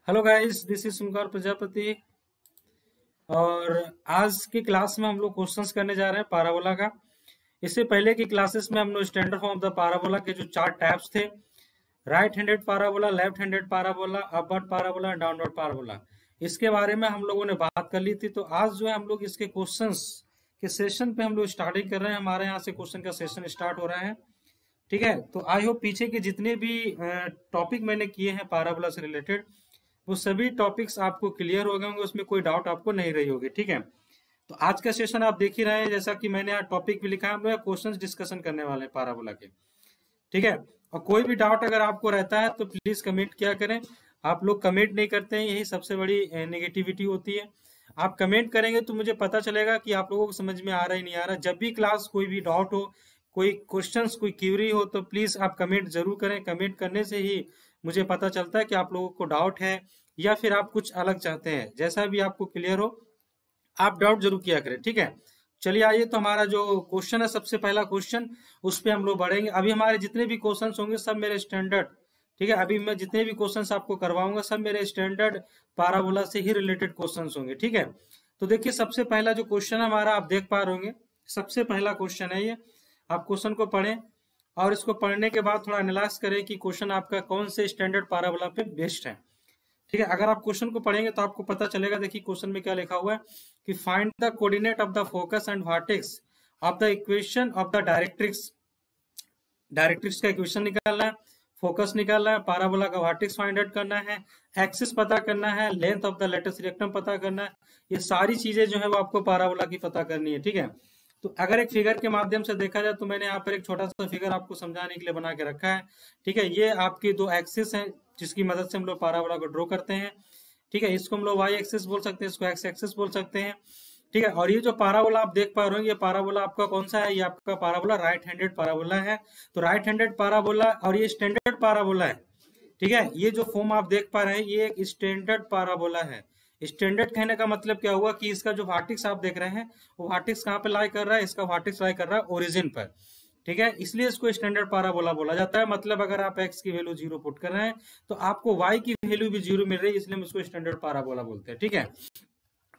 Hello guys, this is Sumkar Prajapati. और आज की क्लास में हम लोग क्वेश्चंस करने जा रहे हैं पाराबोला का। इससे पहले की क्लासेस में हम लोग standard form of the parabola के जो चार टाइप्स थे, right handed parabola, left handed parabola, upward parabola, downward parabola, इसके बारे में हम लोगों ने बात कर ली थी। तो आज जो है हम लोग इसके क्वेश्चंस के सेशन पे हम लोग स्टार्टिंग कर रहे हैं। हमारे यहाँ से क्वेश्चन का सेशन स्टार्ट हो रहा है, ठीक है। तो आई होप पीछे के जितने भी टॉपिक मैंने किए हैं पाराबोला से रिलेटेड, वो सभी टॉपिक्स आपको क्लियर हो गए होंगे, उसमें कोई डाउट आपको नहीं रही होगी, ठीक है। तो आज का सेशन आप देख ही रहे हैं, जैसा कि मैंने यहाँ टॉपिक भी लिखा है, हम लोग क्वेश्चंस डिस्कशन करने वाले हैं पाराबोला के, ठीक है। और कोई भी डाउट अगर आपको रहता है तो प्लीज कमेंट किया करें। आप लोग कमेंट नहीं करते हैं, यही सबसे बड़ी नेगेटिविटी होती है। आप कमेंट करेंगे तो मुझे पता चलेगा कि आप लोगों को समझ में आ रहा है नहीं आ रहा। जब भी क्लास कोई भी डाउट हो, कोई क्वेश्चंस, कोई क्यूरी हो, तो प्लीज आप कमेंट जरूर करें। कमेंट करने से ही मुझे पता चलता है कि आप लोगों को डाउट है या फिर आप कुछ अलग चाहते हैं। जैसा भी आपको क्लियर हो, आप डाउट जरूर किया करें, ठीक है। चलिए आइए, तो हमारा जो क्वेश्चन है, सबसे पहला क्वेश्चन, उस पर हम लोग बढ़ेंगे। अभी हमारे जितने भी क्वेश्चन होंगे सब मेरे स्टैंडर्ड, ठीक है। अभी मैं जितने भी क्वेश्चन आपको करवाऊंगा सब मेरे स्टैंडर्ड पाराबोला से ही रिलेटेड क्वेश्चन होंगे, ठीक है। तो देखिए, सबसे पहला जो क्वेश्चन हमारा, आप देख पा रहे होंगे, सबसे पहला क्वेश्चन है ये। आप क्वेश्चन को पढ़ें और इसको पढ़ने के बाद थोड़ा एनालाइज करें कि क्वेश्चन आपका कौन से स्टैंडर्ड पाराबोला पे बेस्ड है, ठीक है। अगर आप क्वेश्चन को पढ़ेंगे तो आपको पता चलेगा। देखिए क्वेश्चन में क्या लिखा हुआ है कि find the coordinate of the focus and vertex of the equation of the directrix. Directrix का इक्वेशन निकालना है, फोकस निकालना है, पाराबोला का वर्टेक्स फाइंड आउट करना है, एक्सिस पता करना है, length of the latus rectum पता करना है। ये सारी चीजें जो है वो आपको पाराबोला की पता करनी है, ठीक है। तो अगर एक फिगर के माध्यम से देखा जाए तो मैंने यहाँ पर एक छोटा सा फिगर आपको समझाने के लिए बना के रखा है, ठीक है। ये आपकी दो एक्सिस है जिसकी मदद से हम लोग पाराबोला को ड्रॉ करते हैं, ठीक है। इसको हम लोग वाई एक्सिस बोल सकते हैं, इसको एक्स एक्सिस बोल सकते हैं, ठीक है। और ये जो पाराबोला आप देख पा रहे हो, ये पाराबोला आपका कौन सा है? ये आपका पाराबोला राइट हैंडेड पाराबोला है। तो राइट हैंडेड पाराबोला और ये स्टैंडर्ड पाराबोला है, ठीक है। ये जो फॉर्म आप देख पा रहे हैं ये एक स्टैंडर्ड पाराबोला है। स्टैंडर्ड कहने का मतलब क्या हुआ कि इसका जो वर्टेक्स आप देख रहे हैं वो वर्टेक्स कहाँ पे लाई कर रहा है? इसका वर्टेक्स लाई कर रहा है ओरिजिन पर, ठीक है। इसलिए इसको स्टैंडर्ड पाराबोला बोला जाता है। मतलब अगर आप x की वैल्यू 0 पुट कर रहे हैं तो आपको y की वैल्यू भी 0 मिल रही है, इसलिए हम इसको स्टैंडर्ड पाराबोला बोलते हैं, ठीक है।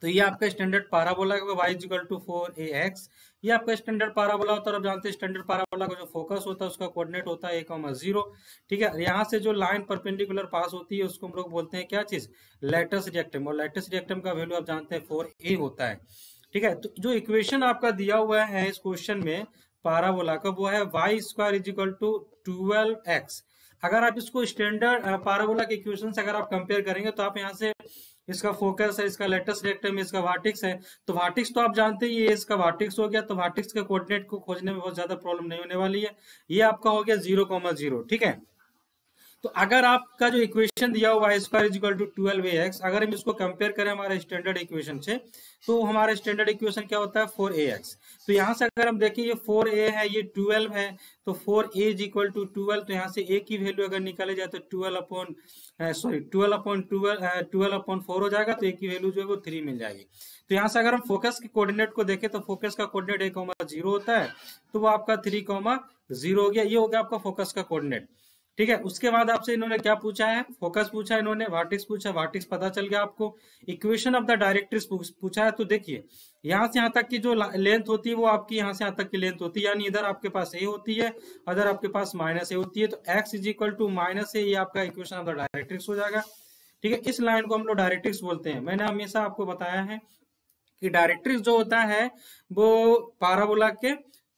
तो ये आपका स्टैंडर्ड पाराबोला है, y इक्वल टू 4ax। ये आपका स्टैंडर्ड पाराबोला होता है। और आप जानते हैं स्टैंडर्ड पाराबोला का जो फोकस होता है उसका कोऑर्डिनेट होता है a,0, ठीक है। यहाँ से जो लाइन परपेंडिकुलर पास होती है उसको हम लोग बोलते हैं क्या चीज? लेटस रिएक्टम। और लेटस रिएक्टम का वैल्यू आप जानते हैं 4a होता है, ठीक है। तो जो इक्वेशन आपका दिया हुआ है इस क्वेश्चन में पाराबोला का, वो है y square is equal to 12x। अगर आप इसको स्टैंडर्ड पाराबोला के इक्वेशन से अगर आप कंपेयर करेंगे तो आप यहाँ से, इसका फोकस है, इसका लेटेस्ट रेक्टम है, इसका वर्टेक्स है, तो वर्टेक्स तो आप जानते हैं ये इसका वर्टेक्स हो गया। तो वर्टेक्स के कोऑर्डिनेट को खोजने में बहुत ज्यादा प्रॉब्लम नहीं होने वाली है। ये आपका हो गया 0,0, ठीक है। तो अगर आपका जो इक्वेशन दिया हुआ है square is equal to 12ax, अगर हम इसको कंपेयर करें हमारे स्टैंडर्ड इक्वेशन से, तो हमारा स्टैंडर्ड इक्वेशन क्या होता है? 4ax। तो यहाँ से अगर हम देखें ये 4a है, ये 12 है, तो 4a इज इक्वल टू 12। तो यहाँ से a की वैल्यू अगर निकाले जाए तो 12/4 हो जाएगा। तो a की वैल्यू जो है वो 3 मिल जाएगी। तो यहाँ से अगर हम फोकस के कोऑर्डिनेट को देखें तो फोकस का कोऑर्डिनेट a,0 होता है, तो वो आपका 3,0 हो गया। ये हो गया आपका फोकस का कोऑर्डिनेट, ठीक है। उसके बाद आपसे इन्होंने क्या पूछा है? फोकस पूछा, इन्होंने वर्टेक्स पूछा, वर्टेक्स पता चल गया आपको। इक्वेशन ऑफ द डायरेक्ट्रिक्स पूछा है। तो देखिए यहाँ से यहाँ तक की जो लेंथ होती है वो आपकी यहाँ से यहाँ तक की लेंथ होती है, यानी इधर आपके पास ए होती है, इधर आपके पास -a होती है। तो x is equal to -a, ये आपका इक्वेशन ऑफ द डायरेक्ट्रिक्स हो जाएगा, ठीक है। इस लाइन को हम लोग डायरेक्ट्रिक्स बोलते हैं। मैंने हमेशा आपको बताया है कि डायरेक्ट्रिक्स जो होता है वो पाराबोला के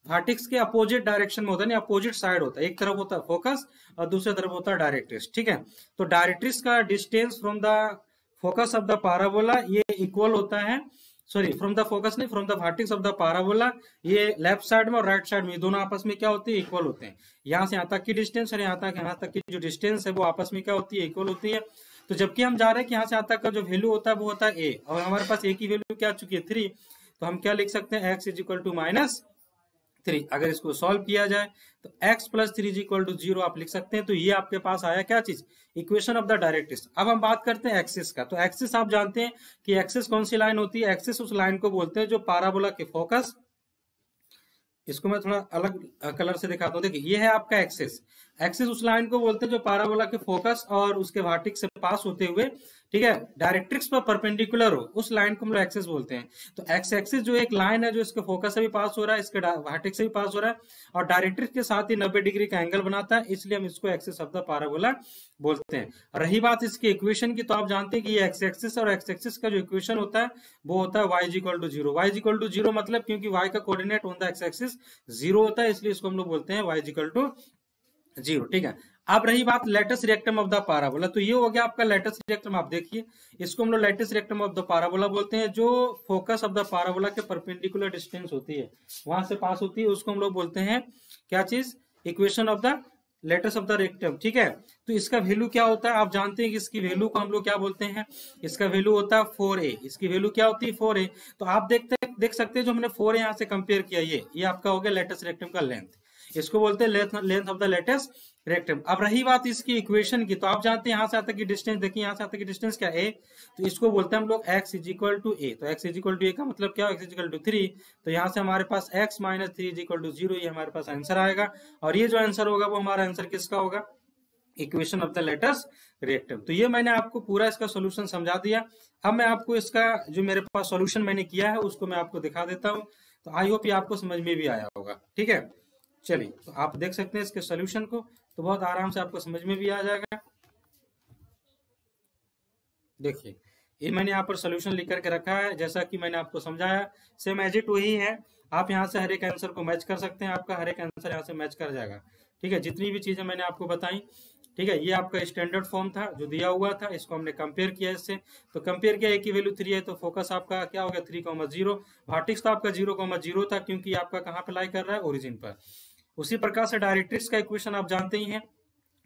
वर्टेक्स के अपोजिट डायरेक्शन में होता है, अपोजिट साइड होता है। एक तरफ होता है फोकस और दूसरी तरफ होता है डायरेक्ट्रिक्स, ठीक है। तो डायरेक्ट्रिक्स का distance from the focus of the parabola ये इक्वल होता है, सॉरी फ्रॉम द फोकस नहीं, from the vertex of the parabola, ये लेफ्ट साइड में और राइट साइड में दोनों आपस में क्या होती है? इक्वल होते हैं। यहाँ से यहाँ तक की डिस्टेंस और यहाँ तक की जो डिस्टेंस है वो आपस में क्या होती है? इक्वल होती है। तो जबकि हम जा रहे हैं कि यहाँ से यहाँ तक का जो वैल्यू होता है वो होता है a, और हमारे पास a की वैल्यू क्या आ चुकी है? 3। तो हम क्या लिख सकते हैं? x is equal to -3। अगर इसको सॉल्व किया जाए तो x + 3 = 0 आप लिख सकते हैं। तो ये आपके पास आया क्या चीज? Equation of the directrix. अब हम बात करते हैं एक्सिस का। तो एक्सिस आप जानते हैं कि एक्सिस कौन सी लाइन होती है? एक्सिस उस लाइन को बोलते हैं जो पाराबोला के फोकस, इसको मैं थोड़ा अलग कलर से दिखाता हूँ। देखिए ये है आपका एक्सिस। एक्सिस उस लाइन को बोलते हैं जो पैराबोला के फोकस और उसके वर्टेक्स से पास होते हुए, ठीक है, डायरेक्ट्रिक्स पर परपेंडिकुलर हो, उस लाइन को हम लोग एक्सिस बोलते हैं। तो एक्स एक्सिस जो एक लाइन है जो इसके फोकस से भी पास हो रहा है, इसके वर्टेक्स से भी पास हो रहा है और डायरेक्ट्रिक्स के साथ ही 90 डिग्री का एंगल बनाता है, इसलिए हम इसको एक्सिस ऑफ द पैराबोला बोलते हैं। रही बात इसकी इक्वेशन की, तो आप जानते हैं कि ये एक्स एक्सिस और एक्स एक्सिस का जो इक्वेशन होता है वो होता है y equal to 0। y equal to 0 मतलब क्योंकि y का coordinate on the X axis 0 होता है, इसलिए इसको हम लोग बोलते हैं y इक्वल टू 0, ठीक है। अब रही बात latus rectum of the parabola, तो ये हो गया आपका लेटस रेक्टम। आप देखिए इसको हम लोग latus rectum of the parabola बोलते हैं, जो फोकस ऑफ द पैराबोला के परपेंडिकुलर डिस्टेंस होती है, वहां से पास होती है, उसको हम लोग बोलते हैं क्या चीज, equation of the latus of the rectum, ठीक है। तो इसका वैल्यू क्या होता है, आप जानते हैं कि इसकी वैल्यू को हम लोग क्या बोलते हैं, इसका वैल्यू होता है 4a। इसकी वैल्यू क्या होती है 4a। तो आप देख सकते हैं जो हमने 4a यहाँ से कंपेयर किया, ये आपका हो गया लेटस रेक्टम का लेंथ, इसको बोलते हैं length of the latus rectum. अब रही बात इसकी इक्वेशन की, तो आप जानते हैं यहाँ से आता की डिस्टेंस, देखिए यहाँ से आता की डिस्टेंस क्या है, तो इसको बोलते हैं हम लोग x इज इक्वल टू ए। तो x इज इक्वल टू ए का मतलब क्या, x इज इक्वल टू 3। तो यहाँ से हमारे पास x minus 3 is equal to 0, ये हमारे पास आंसर आएगा। और ये जो आंसर होगा वो हमारा आंसर किसका होगा, equation of the latus rectum. तो ये मैंने आपको पूरा इसका सोल्यूशन समझा दिया। अब मैं आपको इसका जो मेरे पास सोल्यूशन मैंने किया है उसको मैं आपको दिखा देता हूँ। तो आई होप ये आपको समझ में भी आया होगा, ठीक है। चलिए, तो आप देख सकते हैं इसके सोल्यूशन को, तो बहुत आराम से आपको समझ में भी आ जाएगा। देखिए ये मैंने यहाँ पर सोल्यूशन लिख करके रखा है, जैसा कि मैंने आपको समझाया, सेम एज इट वही है। आप यहाँ से हर एक आंसर को मैच कर सकते हैं, आपका हर एक आंसर यहाँ से मैच कर जाएगा, ठीक है। जितनी भी चीजें मैंने आपको बताई, ठीक है। ये आपका स्टैंडर्ड फॉर्म था जो दिया हुआ था, इसको हमने कंपेयर किया इससे, तो कंपेयर किया, एक की वैल्यू 3 है, तो फोकस आपका क्या हो गया 3,0। वर्टेक्स तो आपका 0,0 था, क्योंकि आपका कहाँ पे लाई कर रहा है, ओरिजिन पर। उसी प्रकार से डायरेक्ट्रिक्स का इक्वेशन आप जानते ही हैं,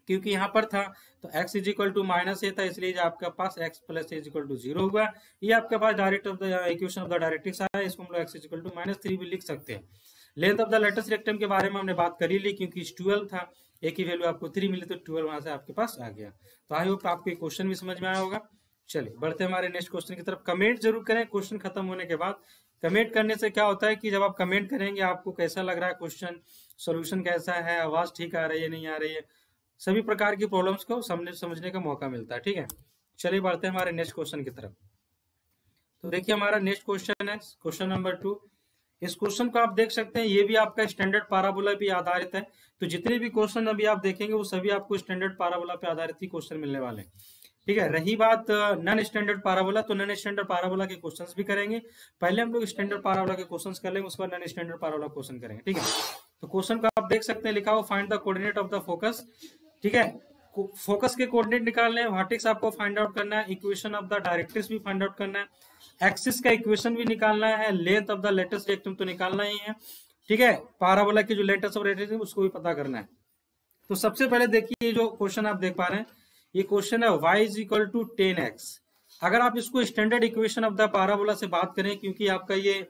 क्योंकि यहाँ पर था तो x is equal to minus a था, इसलिए आपका पास x plus a is equal to 0 हुआ। ये आपके पास direct of the equation of the directrix आया, इसको हम लोग x is equal to minus 3 भी लिख सकते हैं। Length of the latus rectum के बारे में हमने बात कर ही ली, क्योंकि 12 था, एक ही वैल्यू आपको 3 मिली, तो 12 वहां से आपके पास आ गया। तो आई होप आपको क्वेश्चन भी समझ में आया होगा। चलिए बढ़ते हैं हमारे नेक्स्ट क्वेश्चन की तरफ। कमेंट जरूर करें क्वेश्चन खत्म होने के बाद। कमेंट करने से क्या होता है कि जब आप कमेंट करेंगे, आपको कैसा लग रहा है क्वेश्चन, सोल्यूशन कैसा है, आवाज ठीक आ रही है नहीं आ रही है, सभी प्रकार की प्रॉब्लम्स को समझने का मौका मिलता है, ठीक है। चलिए बढ़ते हैं हमारे नेक्स्ट क्वेश्चन की तरफ। तो देखिए हमारा नेक्स्ट क्वेश्चन है क्वेश्चन नंबर 2। इस क्वेश्चन को आप देख सकते हैं, ये भी आपका स्टैंडर्ड पैराबोला पे आधारित है। तो जितने भी क्वेश्चन अभी आप देखेंगे वो सभी आपको स्टैंडर्ड पैराबोला पे आधारित ही क्वेश्चन मिलने वाले हैं, ठीक है। रही बात नॉन स्टैंडर्ड पैराबोला, तो नॉन स्टैंडर्ड पैराबोला के क्वेश्चंस भी करेंगे। पहले हम लोग स्टैंडर्ड पैराबोला के क्वेश्चंस कर लेंगे, उसके बाद नॉन स्टैंडर्ड पैराबोला क्वेश्चन करेंगे, ठीक है। तो क्वेश्चन को आप देख सकते हैं, लिखा हो find the coordinate of the focus, ठीक है। फोकस के कोऑर्डिनेट निकालने हैं, वर्टेक्स आपको फाइंड आउट करना है, इक्वेशन ऑफ द डायरेक्ट्रिक्स भी फाइंड आउट करना है, एक्सिस का इक्वेशन भी निकालना है, length of the latus rectum तो निकालना ही है, ठीक है। पैराबोला की जो लेटस ऑफ रेक्टम उसको भी पता करना है। तो सबसे पहले देखिए जो क्वेश्चन आप देख पा रहे हैं, ये क्वेश्चन है y is equal to 10x। अगर आप इसको standard equation of the parabola से बात करें, क्योंकि आपका ये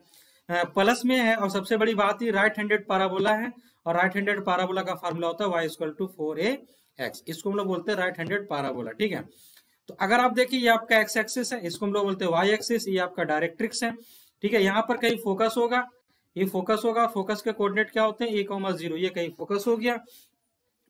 प्लस में है, और सबसे बड़ी बात ही राइट हैंडेड पैराबोला है, और राइट हैंडेड पैराबोला का फार्मूला होता है y इक्वल टू 4ax। इसको हम लोग बोलते हैं राइट हैंडेड पैराबोला, ठीक है। तो अगर आप देखिए ये आपका एक्स एक्सिस है, इसको हम लोग बोलते हैं वाई एक्सिस, ये आपका डायरेक्ट्रिक्स है, ठीक है। यहाँ पर कहीं फोकस होगा, ये फोकस होगा, फोकस के कोऑर्डिनेट क्या होते हैं a,0, ये कहीं फोकस हो गया।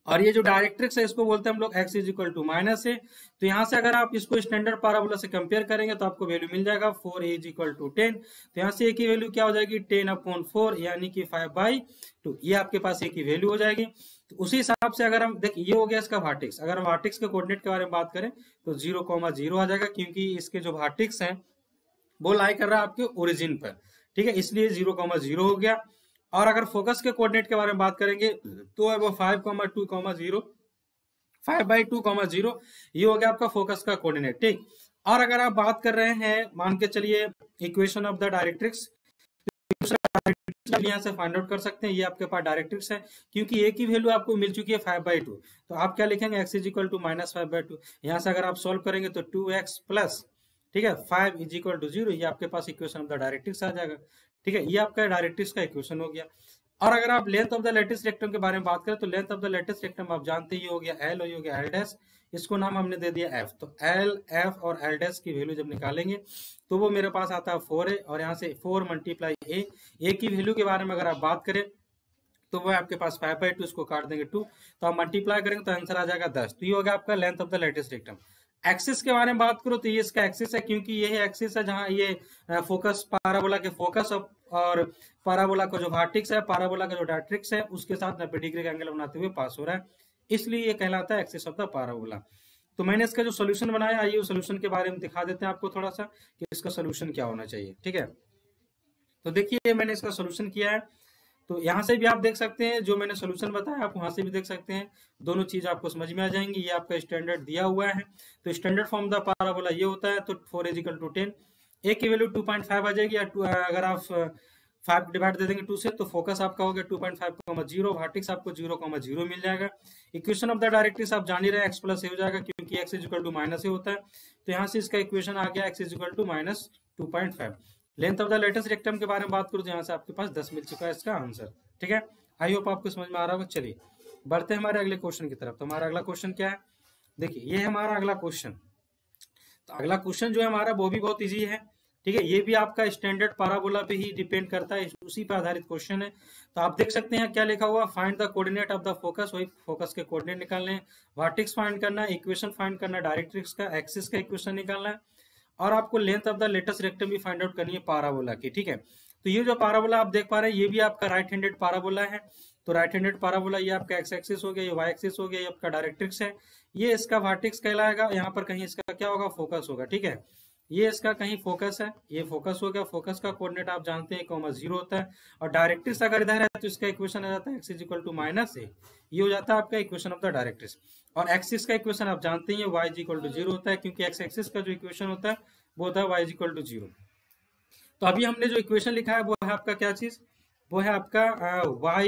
और ये जो डायरेक्ट्रिक्स है इसको बोलते हैं हम लोग x is equal to minus a. तो यहाँ से अगर आप इसको स्टैंडर्ड पैराबोला से कंपेयर करेंगे तो आपको वैल्यू मिल जाएगा 4a इज इक्वल टू 10। तो यहाँ से a की वैल्यू क्या हो जाएगी 10/4, यानी कि 5/2, ये आपके पास a की वैल्यू हो जाएगी। तो उसी हिसाब से अगर हम देखिए, ये हो गया इसका वर्टेक्स। अगर हम वर्टेक्स के कोऑर्डिनेट के बारे में बात करें तो 0,0 आ जाएगा, क्योंकि इसके जो वर्टेक्स हैं वो लाई कर रहा है आपके ओरिजिन पर, ठीक है, इसलिए 0,0 हो गया। और अगर फोकस के कोऑर्डिनेट के बारे में बात करेंगे तो है वो 5,2,0, 5/2,0, ये हो गया आपका फोकस का कोऑर्डिनेट, ठीक। और अगर आप बात कर रहे हैं, मान के चलिए इक्वेशन ऑफ द डायरेक्ट्रिक्स, यहाँ से फाइंड आउट कर सकते हैं, ये आपके पास डायरेक्ट्रिक्स है, क्योंकि एक ही वैल्यू आपको मिल चुकी है 5/2। तो आप क्या लिखेंगे x is equal to minus 5/2। यहाँ से अगर आप सॉल्व करेंगे तो 2x प्लस, ठीक है, 5 इज इक्वल टू 0, ये आपके पास इक्वेशन ऑफ द डायरेक्ट्रिक्स आ जाएगा, ठीक है। ये आपका डायरेक्ट्रिक्स का इक्वेशन हो गया। और अगर आप length of the latus rectum के बारे में बात करें तो length of the latus rectum आप जानते ही हो गया L, और ये हो गया L डैश, इसको नाम हमने दे दिया F। तो L, F और L डैश की वैल्यू जब निकालेंगे तो वो मेरे पास आता है 4a, और यहाँ से 4 × a की वैल्यू के बारे में अगर आप बात करें तो वो आपके पास 5/2, इसको काट देंगे 2, तो आप मल्टीप्लाई करेंगे तो आंसर आ जाएगा 10। तो ये हो गया आपका length of the latus rectum. Axis के बारे में बात करो तो ये इसका एक्सिस है, क्योंकि ये है एक्सिस है जहां ये फोकस पाराबोला के फोकस और पाराबोला का जो वर्टेक्स है, पाराबोला का जो डायरेक्ट्रिक्स है, उसके साथ 90 डिग्री का एंगल बनाते हुए पास हो रहा है, इसलिए ये कहलाता है एक्सिस ऑफ द पाराबोला। तो मैंने इसका जो सोल्यूशन बनाया, आइए उस सोल्यूशन के बारे में दिखा देते हैं आपको थोड़ा सा कि इसका सोल्यूशन क्या होना चाहिए। ठीक है, तो देखिए मैंने इसका सोल्यूशन किया है, तो यहाँ से भी आप देख सकते हैं, जो मैंने सोल्यूशन बताया आप वहां से भी देख सकते हैं, दोनों चीज आपको समझ में आ जाएंगी। ये आपका स्टैंडर्ड दिया हुआ है, तो स्टैंडर्ड फॉर्म द पाराबोला ये होता है, तो 4 = 10, ए की वैल्यू 2.5 आ जाएगी, या अगर आप 5 डिवाइड दे देंगे 2 से, तो फोकस आपका हो गया 2.5, वर्टेक्स आपको 0,0 मिल जाएगा। इक्वेशन ऑफ द डायरेक्ट्रिक्स आप जान ही रहे, x प्लस ए हो जाएगा, क्योंकि x = -a होता है, तो यहाँ से इसका इक्वेशन आ गया x = -2.5। Length of the latus rectum के बारे में बात करूं तो यहाँ से आपके पास 10 मिल चुका है इसका आंसर। ठीक है, आई होप आपको समझ में आ रहा होगा। चलिए बढ़ते हैं हमारे अगले क्वेश्चन की तरफ। तो हमारा अगला क्वेश्चन क्या है, देखिए ये है हमारा अगला क्वेश्चन। तो अगला क्वेश्चन जो है हमारा वो भी बहुत इजी है। ठीक है, ये भी आपका स्टैंडर्ड पाराबोला पे ही डिपेंड करता है, उसी पे आधारित क्वेश्चन है। तो आप देख सकते हैं क्या लिखा हुआ, find the coordinate of the focus, वही फोकस के कोऑर्डिनेट निकालने हैं, वर्टेक्स फाइंड करना है, इक्वेशन फाइंड करना है, डायरेक्ट्रिक्स का, एक्सिस का इक्वेशन निकालना है, और आपको length of the latus rectum भी फाइंड आउट करनी है पाराबोला की। ठीक है, तो ये जो पाराबोला आप देख पा रहे हैं, ये भी आपका राइट हैंडेड पाराबोला है। तो राइट हैंडेड पाराबोला ये आपका एक्स एक्सिस हो गया, ये वाई एक्सिस हो गया, ये आपका डायरेक्ट्रिक्स है, ये इसका वर्टेक्स कहलाएगा, यहाँ पर कहीं इसका क्या होगा, फोकस होगा। ठीक है, ये इसका कहीं फोकस है, ये फोकस हो गया, फोकस का कोऑर्डिनेट आप जानते हैं 0 होता है, और डायरेक्ट्रिक्स अगर इधर है तो इसका इक्वेशन आ जाता है x = -a, ये हो जाता है आपका इक्वेशन ऑफ द डायरेक्ट्रिक्स। और एक्सिस का इक्वेशन आप जानते हैं y = 0 होता है, क्योंकि एक्स एक्सिस का जो इक्वेशन होता है वो होता है y = 0। तो अभी हमने जो इक्वेशन लिखा है वो है आपका क्या चीज, वो है आपका y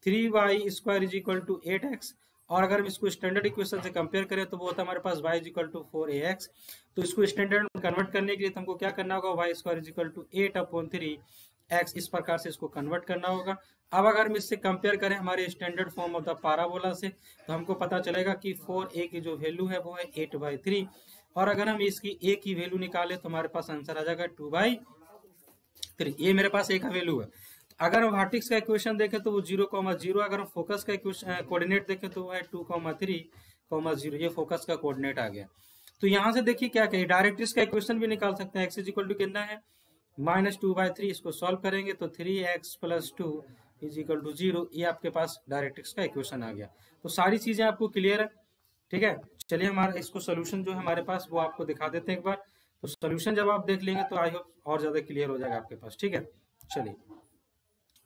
3y² = 8x, और अगर हम इसको स्टैंडर्ड इक्वेशन से कंपेयर करें तो वो होता है हमारे पास y = 4ax। तो इसको स्टैंडर्ड में कन्वर्ट करने के लिए हमको क्या करना होगा, y² = 8/3x, इस प्रकार से इसको कन्वर्ट करना होगा। अब अगर हम इससे कंपेयर करें हमारे standard form of the parabola से, तो हमको पता चलेगा कि 4a की जो वैल्यू है वो है 8/3, और अगर हम इसकी a की वैल्यू निकालें तो हमारे पास आंसर आ जाएगा 2/3। ये मेरे पास a का वैल्यू है। अगर हम वर्टेक्स का इक्वेशन देखें तो वो 0,0, अगर हम फोकस का इक्वेशन कोऑर्डिनेट देखें तो वो है 2,3,0, ये फोकस का कोऑर्डिनेट आ गया। तो यहाँ से देखिए क्या कहिए, डायरेक्ट्रिक्स का इक्वेशन भी निकाल सकते हैं, x = कितना है -2/3, इसको सॉल्व करेंगे तो 3x + 2 = 0, ये आपके पास डायरेक्ट्रिक्स का इक्वेशन आ गया। तो सारी चीजें आपको क्लियर है। ठीक है, चलिए हमारा इसको सोल्यूशन जो है हमारे पास वो आपको दिखा देते हैं एक बार। तो सोल्यूशन जब आप देख लेंगे तो आई होप और ज्यादा क्लियर हो जाएगा आपके पास। ठीक है, चलिए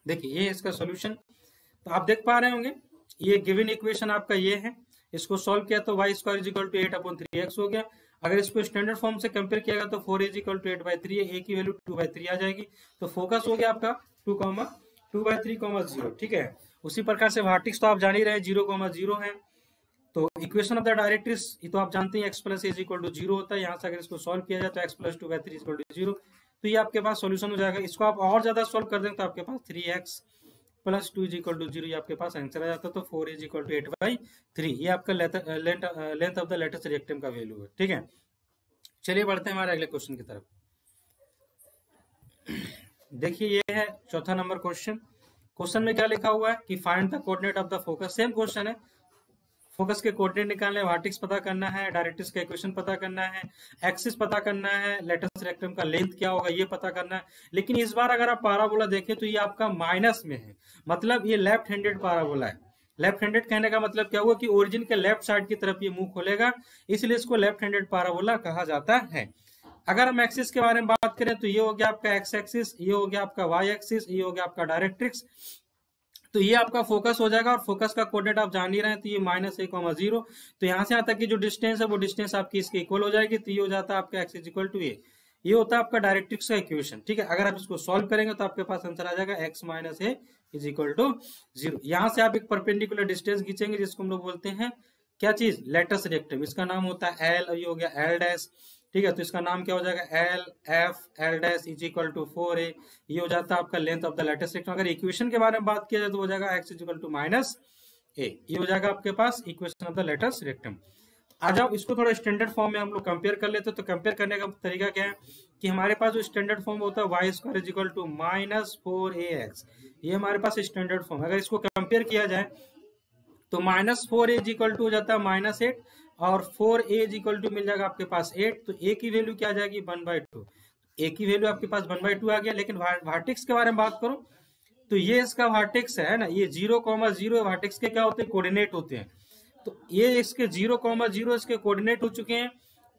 देखिए ये इसका सोल्यूशन, तो आप देख पा रहे होंगे ये गिवन इक्वेशन आपका ये है, इसको सॉल्व किया तो y² = 8/3x हो गया। अगर इसको स्टैंडर्ड फॉर्म से कंपेयर किया तो 4a = 8/3 है, a की वैल्यू 2/3 आ जाएगी, तो फोकस हो गया आपका 2,3,0। ठीक है, उसी प्रकार से वर्टेक्स तो आप जान ही रहे 0,0 है। तो इक्वेशन ऑफ द डायरेक्ट्रिक्स ये तो आप जानते हैं x + a = 0 होता है, यहाँ से अगर इसको सॉल्व किया जाए तो x + 2/3 = 0, तो ये आपके पास सॉल्यूशन हो जाएगा। इसको आप और ज्यादा सॉल्व कर देंगे तो आपके पास 3x + 2 = 0, ये आपके पास आंसर आ जाता है। तो 4a = 8/3, ये आपका length of the latus rectum का वैल्यू है। ठीक है, चलिए बढ़ते हैं हमारे अगले क्वेश्चन की तरफ। देखिए ये है चौथा नंबर क्वेश्चन। क्वेश्चन में क्या लिखा हुआ है कि find the coordinate of the focus, same question है, फोकस के कोऑर्डिनेट निकालने, वर्टेक्स पता करना है, डायरेक्ट्रिक्स का इक्वेशन पता करना है, एक्सिस पता करना है, लेटेस्ट रेक्टम का लेंथ क्या होगा ये पता करना है। लेकिन इस बार अगर आप पाराबोला देखें तो ये आपका माइनस में है, मतलब ये लेफ्ट हैंडेड पाराबोला है। लेफ्ट हैंडेड कहने का मतलब क्या हुआ कि ओरिजिन के लेफ्ट साइड की तरफ ये मुंह खोलेगा, इसलिए इसको लेफ्ट हैंडेड पाराबोला कहा जाता है। अगर हम एक्सिस के बारे में बात करें तो ये हो गया आपका एक्स एक्सिस, ये हो गया आपका वाई एक्सिस, ये हो गया आपका डायरेक्ट्रिक्स, तो ये आपका फोकस हो जाएगा। और फोकस का कोऑर्डिनेट आप जान ही रहे हैं, तो ये -a,0, तो यहाँ से यहाँ तक की जो डिस्टेंस है वो डिस्टेंस आपकी इसके इक्वल हो जाएगी, तो ये हो जाता है आपका x = a, ये होता है आपका डायरेक्ट्रिक्स का इक्वेशन। ठीक है, अगर आप इसको सॉल्व करेंगे तो आपके पास आंसर आ जाएगा x - a = 0। यहाँ से आप एक परपेंडिकुलर डिस्टेंस खींचेंगे जिसको हम लोग बोलते हैं क्या चीज, लेटेस्ट रेक्टम, इसका नाम होता है l, ये हो गया l'। ठीक है, तो इसका नाम क्या हो जाएगा l f l' = 4a, ये हो जाता है आपका length of the latus rectum. अगर इक्वेशन के बारे में बात किया जाए तो हो जाएगा x = -a, ये हो जाएगा आपके पास equation of the latus rectum. आ जाओ इसको थोड़ा स्टैंडर्ड फॉर्म में हम लोग कंपेयर कर लेते हैं। तो कंपेयर करने का तरीका क्या है कि हमारे पास जो स्टैंडर्ड फॉर्म होता है Y square is equal to -4ax, ये हमारे पास स्टैंडर्ड फॉर्म। अगर इसको कंपेयर किया जाए तो -4a इज इक्वल टू हो जाता है -8 और 4a इज इक्वल टू मिल जाएगा आपके पास 8। तो a की वैल्यू क्या आ जाएगी 1/2। a की वैल्यू आपके पास 1/2 आ गया। लेकिन वर्टेक्स के बारे में बात करो तो ये इसका वर्टेक्स है ना, ये 0,0 वर्टेक्स के क्या होते हैं कोऑर्डिनेट होते हैं। तो ये इसके 0,0 इसके कोऑर्डिनेट हो चुके हैं,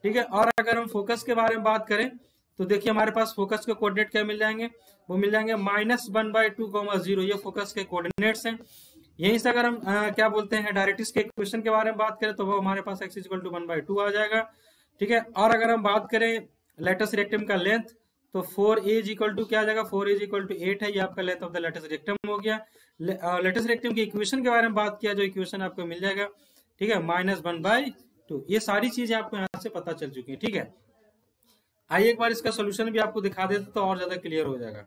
ठीक है। और अगर हम फोकस के बारे में बात करें तो देखिए हमारे पास फोकस के कोऑर्डिनेट क्या मिल जाएंगे, वो मिल जाएंगे -1/2,0। ये फोकस के कोऑर्डिनेट्स हैं। यहीं से अगर हम क्या बोलते हैं डायरेक्ट्रिक्स के इक्वेशन के बारे में बात करें तो वो हमारे पास x = 1/2 आ जाएगा, ठीक है। और अगर हम बात करें लेटस रेक्टम का लेंथ तो 4a = क्या आ जाएगा, 4a = 8 है, ये आपका length of the latus rectum हो गया। लेटस रेक्टम की इक्वेशन के बारे में बात किया, जो इक्वेशन आपको मिल जाएगा, ठीक है, -1/2। ये सारी चीजें आपको यहाँ से पता चल चुकी है, ठीक है। आइए एक बार इसका सोल्यूशन भी आपको दिखा देते तो और ज्यादा क्लियर हो जाएगा,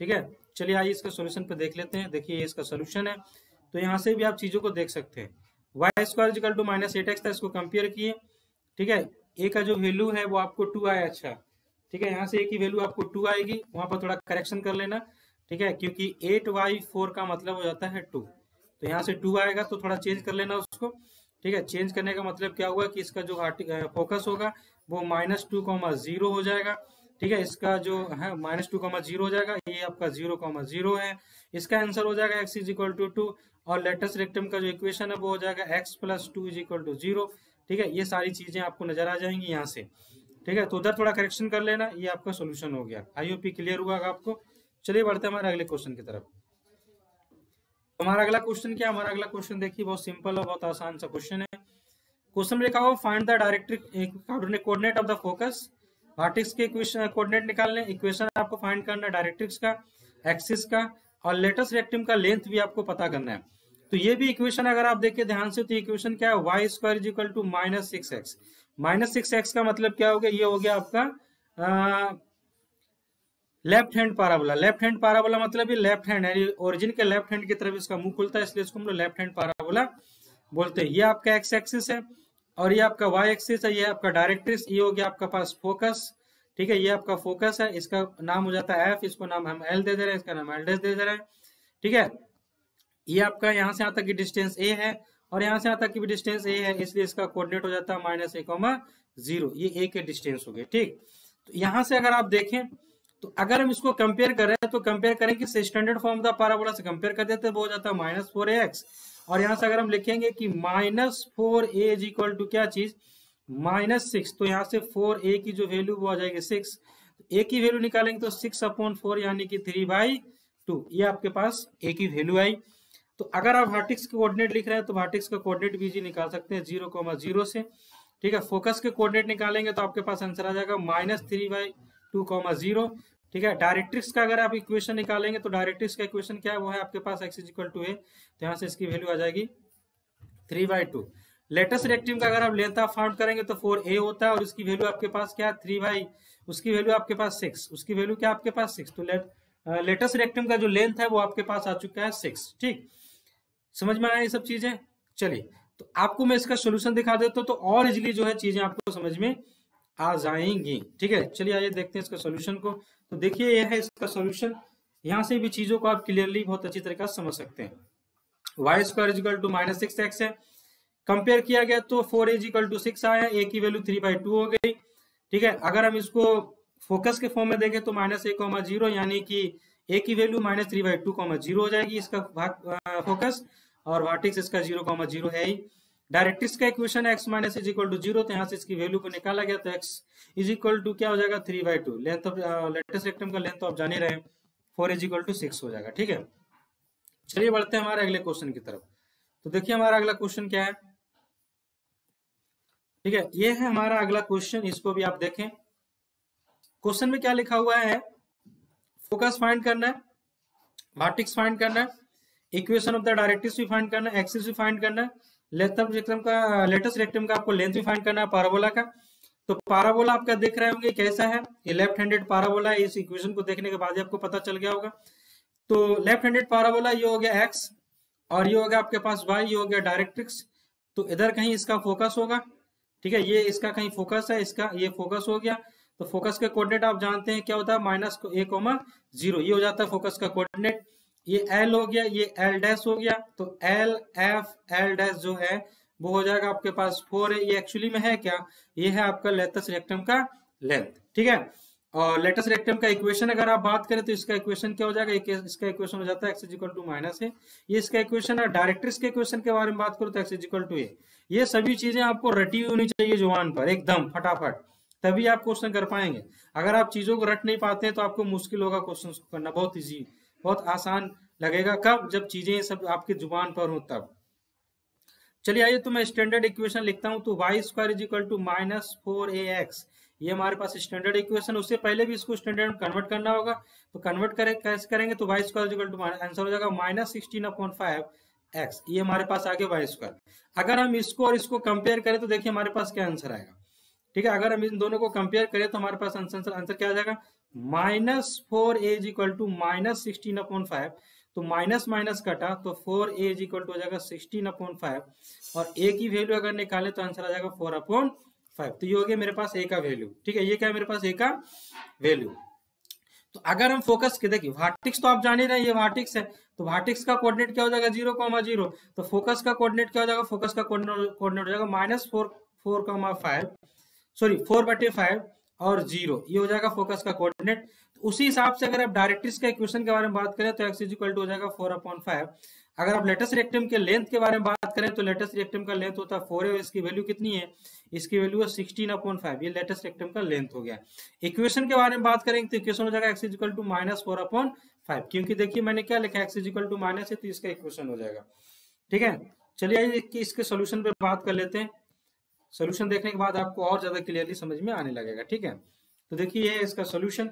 ठीक है। चलिए आइए इसका सोल्यूशन पे देख लेते हैं। देखिए ये इसका सोल्यूशन है, तो यहाँ से भी आप चीजों को देख सकते हैं। y square equal to -8x था, इसको कंपेयर किए, ठीक है। a का जो वैल्यू है वो आपको 2 आया, अच्छा, ठीक है। यहाँ से a की वैल्यू आपको 2 आएगी, वहां पर थोड़ा करेक्शन कर लेना, ठीक है, क्योंकि 8y4 का मतलब हो जाता है 2। तो यहाँ से 2 आएगा तो थोड़ा चेंज कर लेना उसको, ठीक है। चेंज करने का मतलब क्या हुआ कि इसका जो फोकस होगा वो -2,0 हो जाएगा, ठीक है। इसका जो है -2,0 हो जाएगा, ये आपका 0,0 है। इसका आंसर हो जाएगा x = 2 और लेटस रेक्टम का जो इक्वेशन है वो हो जाएगा x + 2 = 0, ठीक है। ये सारी चीजें आपको नजर आ जाएंगी यहाँ से, ठीक है। तो उधर थोड़ा करेक्शन कर लेना, ये आपका सोल्यूशन हो गया। आई होप क्लियर हुआ आपको। चलिए बढ़ते हैं हमारे अगले क्वेश्चन की तरफ। हमारा अगला क्वेश्चन क्या है, हमारा अगला क्वेश्चन देखिए बहुत सिंपल और बहुत आसान सा क्वेश्चन है। क्वेश्चन में लिखा हुआ find the डायरेक्ट्रिक coordinate of the focus. Vertex के इक्वेशन कोऑर्डिनेट निकालने, इक्वेशन आपको फाइंड करना है डायरेक्ट्रिक्स का, एक्सिस का, और लेटस रेक्टम का लेंथ भी आपको पता करना है। तो ये भी इक्वेशन अगर आप देखिए ध्यान से तो इक्वेशन क्या है, y square is equal to -6x। -6x का मतलब क्या हो गया, ये हो गया आपका left hand parabola. Left hand parabola मतलब ये लेफ्ट हैंड है, ओरिजिन के लेफ्ट हैंड की तरफ इसका मुंह खुलता है, इसलिए इसको हम लोग लेफ्ट हैंड पाराबोला बोलते हैं। ये आपका x एक्सिस है और ये आपका y एक्सिस है, ये आपका डायरेक्ट्रिक्स, ये हो गया आपका पास फोकस, ठीक है। ये आपका फोकस है, इसका नाम हो जाता है f, इसको नाम हम l दे दे रहे हैं, इसका नाम l' दे दे रहे हैं, ठीक है। ये आपका यहाँ से यहाँ तक की डिस्टेंस a है और यहाँ से यहाँ तक की भी डिस्टेंस a है, इसलिए इसका कोऑर्डिनेट हो जाता है -a,0। ये a के डिस्टेंस हो गए, ठीक। तो यहाँ से अगर आप देखें तो अगर हम इसको कंपेयर कर रहे हैं तो कंपेयर करें कि स्टैंडर्ड फॉर्म द पाराबोला से कंपेयर कर देते हैं, वो हो जाता है -4ax। और यहाँ से अगर हम लिखेंगे कि -4a इज इक्वल टू क्या चीज, -6, तो यहाँ से 4a की जो वैल्यू वो आ जाएगी 6। a की वैल्यू निकालेंगे तो 6/4 यानी कि 3/2, ये आपके पास a की वैल्यू आई। तो अगर आप वर्टेक्स के कोऑर्डिनेट लिख रहे हैं तो वर्टेक्स का कोऑर्डिनेट भी निकाल सकते हैं 0,0 से, ठीक है। फोकस के कोऑर्डिनेट निकालेंगे तो आपके पास आंसर आ जाएगा -3/2,0, ठीक है। डायरेक्ट्रिक्स का अगर आप इक्वेशन निकालेंगे तो डायरेक्ट्रिक्स का इक्वेशन क्या है, वो है आपके पास x = a, तो यहाँ से इसकी वैल्यू आ जाएगी 3/2। लेटस रेक्टम का अगर आप लेंथ ऑफ फाउंड करेंगे तो 4a होता है और उसकी वैल्यू आपके पास क्या है 3/, उसकी वैल्यू आपके पास 6, उसकी वैल्यू क्या आपके पास 6। तो लेटस रेक्टम का जो लेंथ है वो आपके पास आ चुका है 6, ठीक। समझ में आया ये सब चीजें। चलिए तो आपको मैं इसका सोल्यूशन दिखा देता हूँ तो और इजिली जो है चीजें आपको समझ में आ जाएंगी, ठीक है। चलिए आइए देखते हैं इसका सोल्यूशन को। तो देखिए यह है इसका सोल्यूशन, यहाँ से भी चीजों को आप क्लियरली बहुत अच्छी तरीके से समझ सकते हैं। y square is equal to -6x है, कंपेयर किया गया तो 4a = 6 आया, a की वैल्यू 3/2 हो गई, ठीक है। अगर हम इसको फोकस के फॉर्म में देखें तो -a,0 यानी कि a की वैल्यू -3/2,0 हो जाएगी, इसका भाग फोकस, और वर्टेक्स इसका 0,0 है ही। डायरेक्ट्रिक्स का इक्वेशन है x - = 0, तो यहाँ से इसकी वैल्यू को निकाला गया तो x = क्या हो जाएगा 3/2। लेंथ ऑफ लेटस रेक्टम का लेंथ तो आप जान ही रहे हैं, 4a = 6 हो जाएगा, ठीक है। चलिए बढ़ते हैं हमारे अगले क्वेश्चन की तरफ। तो देखिए हमारा अगला क्वेश्चन क्या है, ठीक है। ये है हमारा अगला क्वेश्चन, इसको भी आप देखें। क्वेश्चन में क्या लिखा हुआ है, फोकस फाइंड करना है, वर्टेक्स फाइंड करना है, इक्वेशन ऑफ द डायरेक्ट्रिक्स भी फाइंड करना है, एक्सिस भी फाइंड करना है, लेटस रेक्टम का आपको लेंथ भी फाइंड करना है पाराबोला का। तो पाराबोला आपका देख रहे होंगे कैसा है, ये लेफ्ट हैंडेड पाराबोला है। इस इक्वेशन को देखने के बाद आपको पता चल गया होगा। तो लेफ्ट हैंडेड पाराबोला ये हो गया x और ये हो गया आपके पास y, ये हो गया डायरेक्ट्रिक्स। तो इधर कहीं इसका फोकस होगा ठीक है, ये इसका कहीं फोकस है, इसका ये फोकस हो गया। तो फोकस का कोऑर्डिनेट आप जानते हैं क्या होता है, -a,0, ये हो जाता है फोकस का कोऑर्डिनेट। ये एल हो गया, ये एल डैश हो गया, तो एल एफ एल डैश जो है वो हो जाएगा आपके पास 4 है। ये एक्चुअली में है क्या, ये है आपका लेटस रेक्टम का लेंथ, ठीक है। और लेटस रेक्टम का इक्वेशन अगर आप बात करें तो इसका इक्वेशन क्या हो जाएगा, इसका इक्वेशन हो जाता है x इक्वल टू माइनस ए, ये इसका इक्वेशन है। डायरेक्ट्रिक्स के इक्वेशन के बारे में बात करो तो x इक्वल टू ए। ये सभी चीजें आपको रटी हुई होनी चाहिए जुबान पर एकदम फटाफट, तभी आप क्वेश्चन कर पाएंगे। अगर आप चीजों को रट नहीं पाते हैं तो आपको मुश्किल होगा क्वेश्चन करना, बहुत इजी, बहुत आसान लगेगा। कब, जब चीजें सब आपकी जुबान पर हो तब। चलिए आइए तो मैं स्टैंडर्ड इक्वेशन लिखता हूं। तो Y square is equal to -4ax, ये हमारे पास स्टैंडर्ड इक्वेशन। उससे पहले भी इसको स्टैंडर्ड में कन्वर्ट करना होगा, तो कन्वर्ट करें कैसे करेंगे, तो Y square is equal to answer हो जाएगा -16/5x, ये हमारे पास आ गया वाई स्क्वायर। अगर हम इसको और इसको कंपेयर करें तो देखिए हमारे पास क्या आंसर आएगा, ठीक है। अगर हम इन दोनों को कंपेयर करें तो हमारे पास आंसर क्या आ जाएगा, -4a इज इक्वल टू -16/5, तो माइनस माइनस कटा तो 4a इज इक्वल टू हो जाएगा 16/5, और a की वैल्यू अगर निकाले तो आंसर आ जाएगा 4/5। तो ये हो गया मेरे पास a का वैल्यू, ठीक है। ये क्या है मेरे पास a का वैल्यू। तो अगर हम फोकस के देखिए वर्टेक्स तो आप जान ही रहे हैं, ये वर्टेक्स है, तो वर्टेक्स का कोऑर्डिनेट क्या हो जाएगा 0,0, तो फोकस का कोऑर्डिनेट क्या हो जाएगा, फोकस का कोऑर्डिनेट हो जाएगा -4,5, सॉरी 4/5 और 0, ये हो जाएगा फोकस का कोऑर्डिनेट। तो उसी हिसाब से अगर आप डायरेक्ट्रिक्स का इक्वेशन के बारे में बात करें तो x इज इक्वल टू हो जाएगा 4/5। अगर आप लेटस रेक्टम के लेंथ के बारे में बात करें तो लेटस रेक्टम का लेंथ होता है 4 है, इसकी वैल्यू कितनी है, इसकी वैल्यू है 16/5, ये लेटस रेक्टम का लेंथ हो गया। इक्वेशन के बारे में बात करेंगे तो इक्वेशन हो जाएगा x इज इक्वल टू -4/5, क्योंकि देखिए मैंने क्या लिखा है, x is equal to minus है, तो इसका इक्वेशन हो जाएगा, ठीक है। चलिए आइए इसके सोल्यूशन पे बात कर लेते हैं। सोल्यूशन देखने के बाद आपको और ज्यादा क्लियरली समझ में आने लगेगा, ठीक है। तो देखिए ये है इसका सोल्यूशन,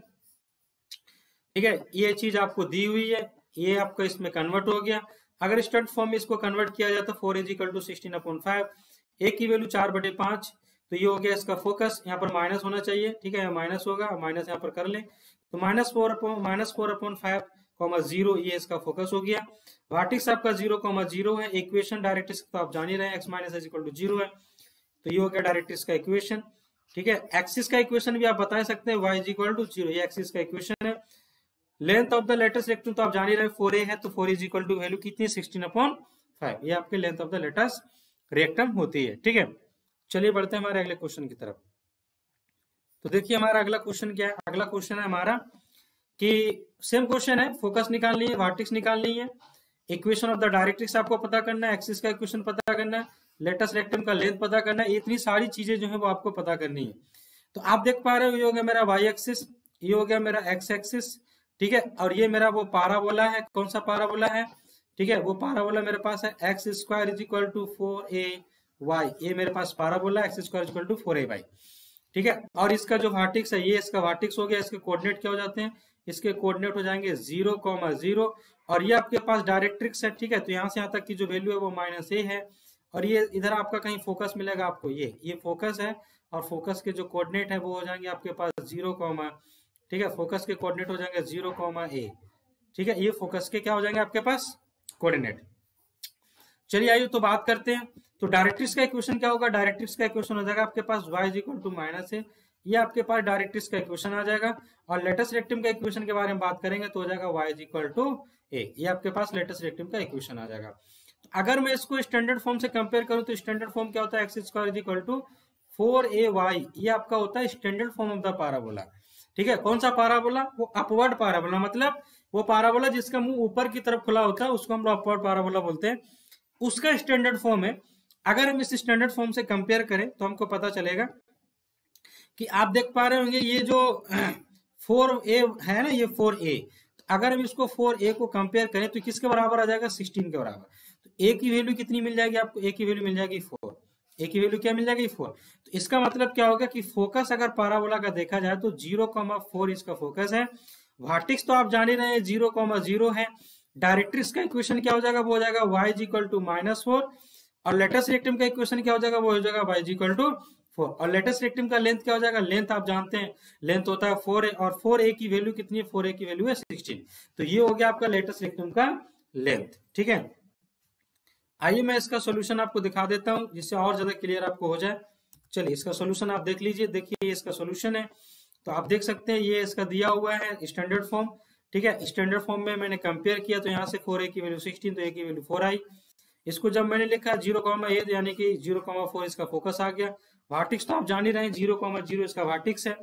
ठीक है। ये चीज आपको दी हुई है, ये आपका इसमें कन्वर्ट हो गया। अगर स्टैंडर्ड फॉर्म में इसको कन्वर्ट किया जाए तो 4 इज इक्वल टू 16/5, a की वैल्यू 4/5, तो ये हो गया इसका फोकस। यहाँ पर माइनस होना चाहिए, ठीक है, माइनस होगा, माइनस यहाँ पर कर लें, तो -4/0, ये इसका फोकस हो गया। वर्टेक्स आपका 0,0 है। इक्वेशन डायरेक्ट्रिक्स तो आप जान ही रहे हैं, x minus is equal to 0 है, तो ये हो गया डायरेक्ट्रिक्स का इक्वेशन, ठीक है। एक्सिस का इक्वेशन भी आप बता सकते हैं, y इज इक्वल टू 0, ये एक्सिस का इक्वेशन है। Length of the latus rectum तो आप जान ही रहे 4a है, तो 4 इज इक्वल टू वैल्यू कितनी है 16/5, ये आपके length of the latus rectum होती है, ठीक है। चलिए बढ़ते हैं हमारे अगले क्वेश्चन की तरफ। तो देखिए हमारा अगला क्वेश्चन क्या है, अगला क्वेश्चन है हमारा कि सेम क्वेश्चन है, फोकस निकालनी है, वर्टेक्स निकालनी है, इक्वेशन ऑफ द डायरेक्ट्रिक्स आपको पता करना है, एक्सिस का इक्वेशन पता करना है, लेटस रेक्टम का लेंथ पता करना है, इतनी सारी चीजें जो है वो आपको पता करनी है। तो आप देख पा रहे हो ये हो गया मेरा वाई एक्सिस, ये हो गया मेरा एक्स एक्सिस, ठीक है, और ये मेरा वो पाराबोला है। कौन सा पाराबोला है, ठीक है, वो पाराबोला मेरे पास है x square is equal to 4ay, ये मेरे पास parabola x square is equal to 4ay, ठीक है। और इसका जो वर्टेक्स है, ये इसका वर्टेक्स हो गया, इसके कोऑर्डिनेट क्या हो जाते हैं, इसके कोऑर्डिनेट हो जाएंगे 0,0, और ये आपके पास डायरेक्ट्रिक्स है, ठीक है। तो यहाँ से यहाँ तक की जो वैल्यू है वो -a है, और ये इधर आपका कहीं फोकस मिलेगा आपको, ये फोकस है, और फोकस के जो कोऑर्डिनेट है वो हो जाएंगे आपके पास 0, ठीक है, फोकस के कोऑर्डिनेट हो जाएंगे 0,a, ठीक है, ये फोकस के क्या हो जाएंगे आपके पास कोऑर्डिनेट। चलिए आइए तो बात करते हैं। तो डायरेक्ट्रिक्स का इक्वेशन क्या होगा, डायरेक्ट्रिक्स का इक्वेशन हो जाएगा आपके पास y is equal to -a, ये आपके पास डायरेक्ट्रिक्स का इक्वेशन आ जाएगा। और लेटस रेक्टम का इक्वेशन के बारे में बात करेंगे तो हो जाएगा y is equal to a, ये आपके पास लेटस रेक्टम का इक्वेशन आ जाएगा। तो अगर मैं इसको स्टैंडर्ड फॉर्म से कंपेयर करूं तो स्टैंडर्ड फॉर्म क्या होता है, x square is equal to 4ay, ये आपका होता है standard form of the parabola, ठीक है। कौन सा पाराबोला, वो अपवर्ड पाराबोला, मतलब वो पाराबोला जिसका मुंह ऊपर की तरफ खुला होता है उसको हम लोग अपवर्ड पाराबोला बोलते हैं, उसका स्टैंडर्ड फॉर्म है। अगर हम इस स्टैंडर्ड फॉर्म से कंपेयर करें तो हमको पता चलेगा कि आप देख पा रहे होंगे ये जो 4a है ना, ये 4a, तो अगर हम इसको 4a को कंपेयर करें तो किसके बराबर आ जाएगा, 16 के बराबर। तो a की वैल्यू कितनी मिल जाएगी आपको, a की वैल्यू मिल जाएगी 4, a की वैल्यू क्या मिल जाएगी 4। तो इसका मतलब क्या होगा कि फोकस अगर पाराबोला का देखा जाए तो 0,4 इसका फोकस है। वर्टेक्स तो आप जान ही रहे हैं 0,0 है। डायरेक्ट्रिक्स का इक्वेशन क्या हो जाएगा, वो हो जाएगा y इज इक्वल टू -4, और लेटस रेक्टम का इक्वेशन क्या हो जाएगा, वो हो जाएगा y इज इक्वल टू 4, और लेटस रेक्टम का लेंथ क्या हो जाएगा, लेंथ आप जानते हैं लेंथ होता है 4a, और 4a की वैल्यू कितनी है, 4a की वैल्यू है 16। तो ये हो गया आपका लेटस रेक्टम का लेंथ, ठीक है। आइए मैं इसका सोल्यूशन आपको दिखा देता हूं जिससे और ज्यादा क्लियर आपको हो जाए। चलिए इसका सोल्यूशन आप देख लीजिए। देखिए ये इसका सोल्यूशन है, तो आप देख सकते हैं ये इसका दिया हुआ है स्टैंडर्ड फॉर्म। ठीक है, स्टैंडर्ड फॉर्म में मैंने कंपेयर किया तो यहाँ से 4a की वैल्यू 16, तो a की वैल्यू 4 आई। इसको जब मैंने लिखा 0,8 यानी कि 0,4 इसका फोकस आ गया। वर्टेक्स तो आप जान ही रहे हैं 0,0 इसका वर्टेक्स है।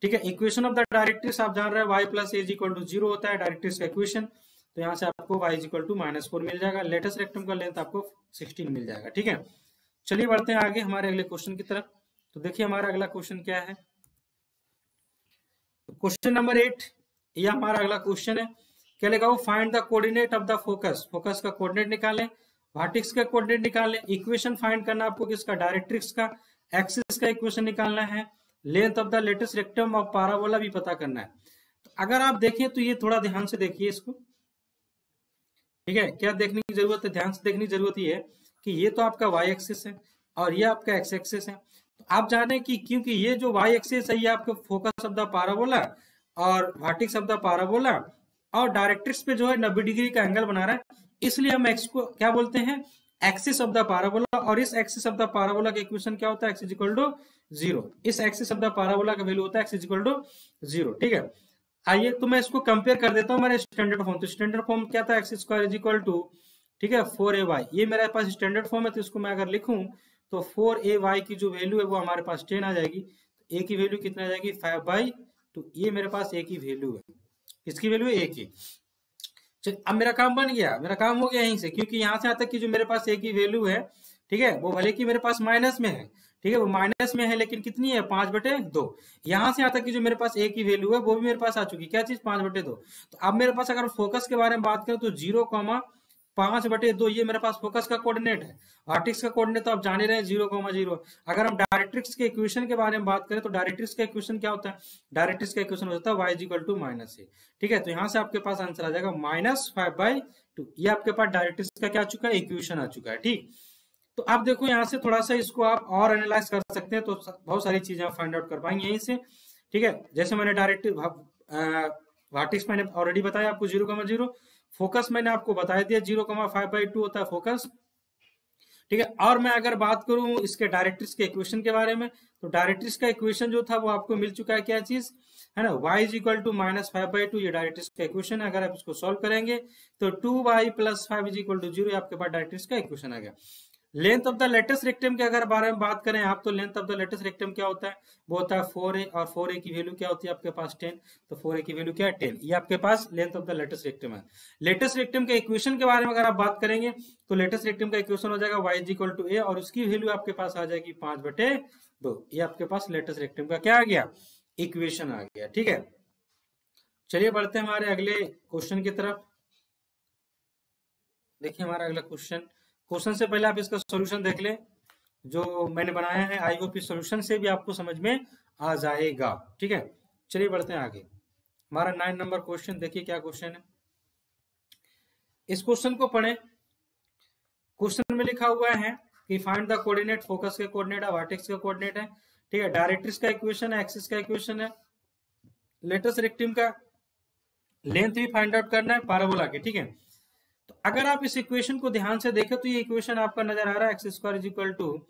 ठीक है, इक्वेशन ऑफ द डायरेक्ट्रिक्स आप जान रहे हैं y plus a equal to 0 होता है डायरेक्ट्रिक्स का इक्वेशन। तो यहाँ से आपको y इक्वल टू -4 मिल जाएगा। लेटेस्ट रेक्टम का लेंथ आपको 16 मिल जाएगा। ठीक है, चलिए बढ़ते हैं आगे हमारे अगले क्वेश्चन की तरफ। तो देखिए हमारा अगला क्वेश्चन क्या है, क्वेश्चन नंबर 8 ये हमारा अगला क्वेश्चन है। क्या लिखा हो, find the coordinate of the focus. Focus का कोऑर्डिनेट निकालें, वर्टेक्स का कोऑर्डिनेट निकालें, इक्वेशन फाइंड करना आपको किसका, डायरेक्ट्रिक्स का, एक्सिस का इक्वेशन निकालना है, length of the latus rectum of parabola भी पता करना है। तो अगर आप देखें तो ये थोड़ा ध्यान से देखिए इसको। ठीक है, क्या देखने की जरूरत है, ध्यान से देखने की जरूरत ये है कि ये तो आपका y एक्सिस है और ये आपका x एक्सिस है। तो आप जाने कि क्योंकि ये जो y एक्सिस है ये आपका फोकस ऑफ द पैराबोला और वर्टेक्स ऑफ द पैराबोला और डायरेक्ट्रिक्स पे जो है 90 डिग्री का एंगल बना रहा है, इसलिए हम x को क्या बोलते हैं, एक्सिस ऑफ द पैराबोला। और इस एक्सिस ऑफ द पैराबोला का इक्वेशन क्या होता है, x इक्वल टू 0। इस एक्सिस ऑफ द पैराबोला का वैल्यू होता है x इक्वल टू 0। ठीक है, आइए तो मैं इसको कंपेयर कर देता हूँ मेरे स्टैंडर्ड फॉर्म। तो स्टैंडर्ड फॉर्म क्या था, x square is equal to, ठीक है, 4ay। ये मेरे पास स्टैंडर्ड फॉर्म है, तो इसको मैं अगर लिखूं तो 4ay की जो वैल्यू है वो हमारे पास 10 आ जाएगी। तो a की वैल्यू कितना आ जाएगी, 5/2। ये मेरे पास a की वैल्यू है, इसकी वैल्यू है a की। चलिए अब मेरा काम बन गया, मेरा काम हो गया यहीं से, क्योंकि यहाँ से आता कि जो मेरे पास a की वैल्यू है, ठीक है, वो भले कि मेरे पास माइनस में है, ठीक है, वो माइनस में है लेकिन कितनी है, 5/2। यहाँ से आता कि जो मेरे पास a की वैल्यू है वो भी मेरे पास आ चुकी, क्या चीज, 5/2। तो अब मेरे पास अगर फोकस के बारे में बात करें तो 0,5/2 ये मेरे पास फोकस का कोऑर्डिनेट है। वर्टेक्स का कोऑर्डिनेट तो आप जान ही रहे हैं 0,0। अगर हम डायरेक्ट्रिक्स के इक्वेशन के बारे में बात करें तो डायरेक्ट्रिक्स का इक्वेशन क्या होता है, डायरेक्ट्रिक्स का इक्वेशन होता है y इक्वल टू -a। ठीक है, तो यहाँ से आपके पास आंसर आ जाएगा -5/2। ये आपके पास डायरेक्ट्रिक्स का क्या आ चुका है, इक्वेशन आ चुका है। ठीक, तो आप देखो यहाँ से थोड़ा सा इसको आप और एनालाइज कर सकते हैं, तो बहुत सारी चीजें आप फाइंड आउट कर पाएंगे यहीं से। ठीक है, जैसे मैंने डायरेक्ट वर्टेक्स मैंने ऑलरेडी बताया आपको 0,0, फोकस मैंने आपको बताया दिया 0,5/2 होता है फोकस। ठीक है, और मैं अगर बात करूं इसके डायरेक्ट्रिक्स के इक्वेशन के बारे में, तो डायरेक्ट्रिक्स का इक्वेशन जो था वो आपको मिल चुका है, क्या चीज है ना, y इक्वल टू -5/2 ये डायरेक्ट्रिक्स का इक्वेशन है। अगर आप इसको सॉल्व करेंगे तो 2y + 5 इक्वल टू 0 आपके पास डायरेक्ट्रिक्स का इक्वेशन आ गया। Length of the latus rectum के अगर बारे में बात करें आप, तो length of the latus rectum क्या होता है, वो होता है 4a, और 4a की वैल्यू क्या होती है आपके पास 10। तो 4a की वैल्यू क्या है, 10। ये आपके पास length of the latus rectum है। लेटेस्ट रेक्टम के इक्वेशन के बारे में अगर आप बात करेंगे तो लेटेस्ट रेक्टम का इक्वेशन हो जाएगा y इक्वल टू a, और उसकी वैल्यू आपके पास आ जाएगी 5/2। ये आपके पास लेटेस्ट रेक्टम का क्या आ गया, इक्वेशन आ गया। ठीक है, चलिए बढ़ते हैं हमारे अगले क्वेश्चन की तरफ। देखिए हमारा अगला क्वेश्चन से पहले आप इसका सॉल्यूशन देख लें जो मैंने बनाया है। आई होप इस सॉल्यूशन से भी आपको समझ में आ जाएगा। ठीक है, चलिए बढ़ते हैं आगे। हमारा 9 नंबर क्वेश्चन, देखिए क्या क्वेश्चन है, इस क्वेश्चन को पढ़ें। क्वेश्चन में लिखा हुआ है कि फाइंड द कोऑर्डिनेट, फोकस के कोऑर्डिनेट है, वर्टेक्स का कोऑर्डिनेट है, ठीक है, डायरेक्ट्रिक्स का इक्वेशन है, एक्सिस का इक्वेशन है, लेटेस्ट रेक्टम का लेंथ भी फाइंड आउट करना है पैराबोला के। ठीक है, तो अगर आप इस इक्वेशन को ध्यान से देखें तो ये इक्वेशन आपका नजर आ रहा है x square is equal to,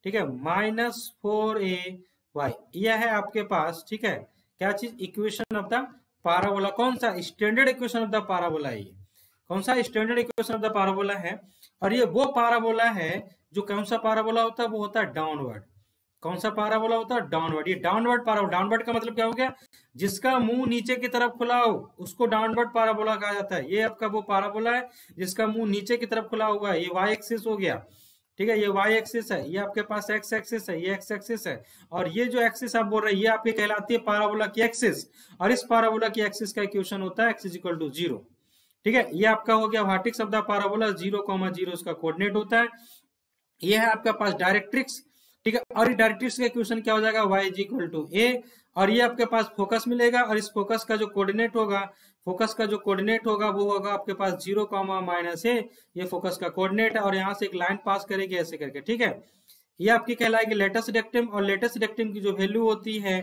ठीक है, -4ay। यह है आपके पास, ठीक है, क्या चीज, इक्वेशन ऑफ द पैराबोला। कौन सा, standard equation of the parabola है ये। कौन सा, standard equation of the parabola है। और ये वो पैराबोला है जो, कौन सा पैराबोला होता है, वो होता है डाउनवर्ड। कौन सा पैराबोला होता है, डाउनवर्ड। ये डाउनवर्ड पैराबोला, डाउनवर्ड का मतलब क्या हो गया, जिसका मुंह नीचे की तरफ खुला हो उसको डाउनवर्ड पैराबोला कहा जाता है। ये आपका वो पैराबोला है जिसका मुंह नीचे की तरफ खुला हुआ है, ये y एक्सिस हो गया। ठीक है, ये y एक्सिस है, ये आपके पास x एक्सिस है, ये x एक्सिस है, और ये जो एक्सिस आप बोल रहे हैं ये आपकी कहलाती है पैराबोला की एक्सिस। और इस पैराबोला की एक्सिस का इक्वेशन होता है x इक्वल टू 0। ठीक है, ये आपका हो गया वर्टेक्स ऑफ द पैराबोला, 0,0 उसका कोऑर्डिनेट होता है। ये है आपका पास डायरेक्ट्रिक्स। ठीक है, और डायरेक्ट्रिक्स का इक्वेशन क्या हो जाएगा, y इक्वल टू a। और ये आपके पास फोकस मिलेगा, और इस फोकस का जो कोऑर्डिनेट होगा, फोकस का जो कोऑर्डिनेट होगा वो होगा आपके पास 0,-a। ये फोकस का कोऑर्डिनेट है, और यहाँ से एक लाइन पास करेगी ऐसे करके। ठीक है, ये आपकी कहलाएगी लेटेस्ट रेक्टम, और लेटेस्ट रेक्टम की जो वैल्यू होती है,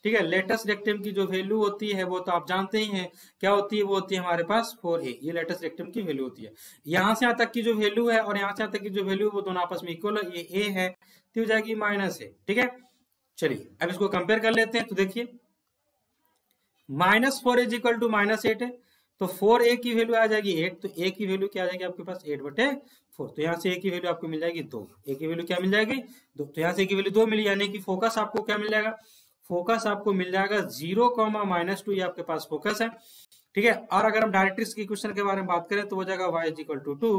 ठीक है। लेटेस्ट रेक्टेम की जो वैल्यू होती है वो तो आप जानते ही हैं क्या होती है, वो होती है हमारे पास 4a, ये लेटेस्ट रेक्टेम की वैल्यू होती है। यहाँ से यहाँ तक की जो वैल्यू है और यहाँ से यहाँ तक की जो वैल्यू वो दोनों आपस में इक्वल है, ये a है तो हो जाएगी -a, ठीक है। चलिए अब इसको कंपेयर कर लेते हैं, तो देखिए -4 इज इक्वल टू -8 है, तो 4a की वैल्यू आ जाएगी 8, तो a की वैल्यू क्या आ जाएगी आपके पास 8/4, तो यहाँ से a की वैल्यू आपको मिल जाएगी 2, a की वैल्यू क्या मिल जाएगी 2, तो यहाँ से a की वैल्यू 2 मिली, यानी कि फोकस आपको क्या मिल जाएगा, फोकस आपको मिल जाएगा 0, -2, ये आपके पास फोकस है, ठीक है। और अगर हम डायरेक्ट्रिक्स की क्वेश्चन के बारे में बात करें तो हो जाएगा y is equal to 2,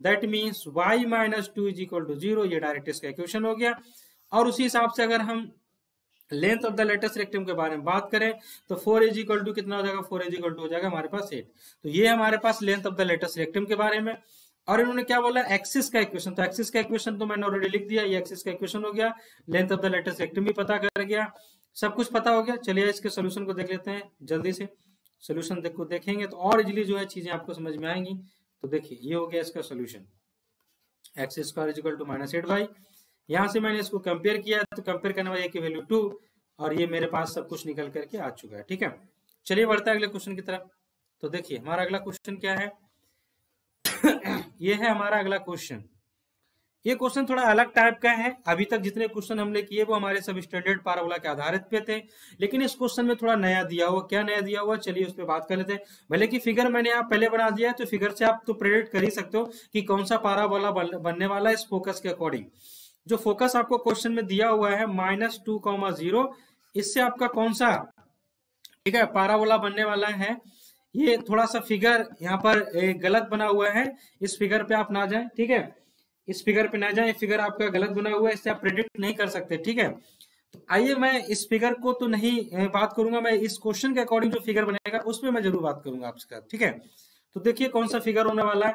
that means y -2 is equal to 0, ये डायरेक्ट्रिक्स का इक्वेशन हो गया। और उसी हिसाब से अगर हम लेंथ ऑफ द लेटेस्ट रेक्टेम के बारे में बात करें तो 4 इज इक्वल टू कितना हो जाएगा, 4 इज इक्वल टू हो जाएगा हमारे पास 8, तो ये हमारे पास लेंथ ऑफ द लेटेस्ट रेक्टेम के बारे में। और इन्होंने क्या बोला, एक्सिस का इक्वेशन, तो एक्सिस का इक्वेशन तो मैंने ऑलरेडी लिख दिया, ये एक्सिस का इक्वेशन हो गया, लेंथ ऑफ द लेटेस्ट रेक्टेम भी पता कर गया, सब कुछ पता हो गया। चलिए इसके सोल्यूशन को देख लेते हैं जल्दी से, सोल्यूशन देखेंगे तो और इजिली जो है चीजें आपको समझ में आएंगी। तो देखिए ये हो गया इसका solution, x square is equal to -8y, यहाँ से मैंने इसको कंपेयर किया, तो कंपेयर करने वाले की वैल्यू 2, और ये मेरे पास सब कुछ निकल करके आ चुका है, ठीक है। चलिए बढ़ते हैं अगले क्वेश्चन की तरफ। तो देखिए हमारा अगला क्वेश्चन क्या है ये है हमारा अगला क्वेश्चन। ये क्वेश्चन थोड़ा अलग टाइप का है, अभी तक जितने क्वेश्चन हमने किए वो हमारे सब स्टैंडर्ड पैराबोला के आधारित पे थे, लेकिन इस क्वेश्चन में थोड़ा नया दिया हुआ, क्या नया दिया हुआ चलिए उस पर बात कर लेते हैं। भले की फिगर मैंने आप पहले बना दिया है, तो फिगर से आप तो प्रेडिक्ट कर ही सकते हो कि कौन सा पैराबोला बनने वाला है इस फोकस के अकॉर्डिंग। जो फोकस आपको क्वेश्चन में दिया हुआ है -2, 0, इससे आपका कौन सा, ठीक है, पैराबोला बनने वाला है। ये थोड़ा सा फिगर यहाँ पर गलत बना हुआ है, इस फिगर पे आप ना जाएं, ठीक है, इस फिगर पे ना जाएं, फिगर आपका गलत बना हुआ है, इससे आप प्रेडिक्ट नहीं कर सकते, ठीक है। तो आइए मैं इस फिगर को तो नहीं बात करूंगा, मैं इस क्वेश्चन के अकॉर्डिंग जो फिगर बनेगा उसमें मैं जरूर बात करूंगा आपके साथ, ठीक है। तो देखिए कौन सा फिगर होने वाला है,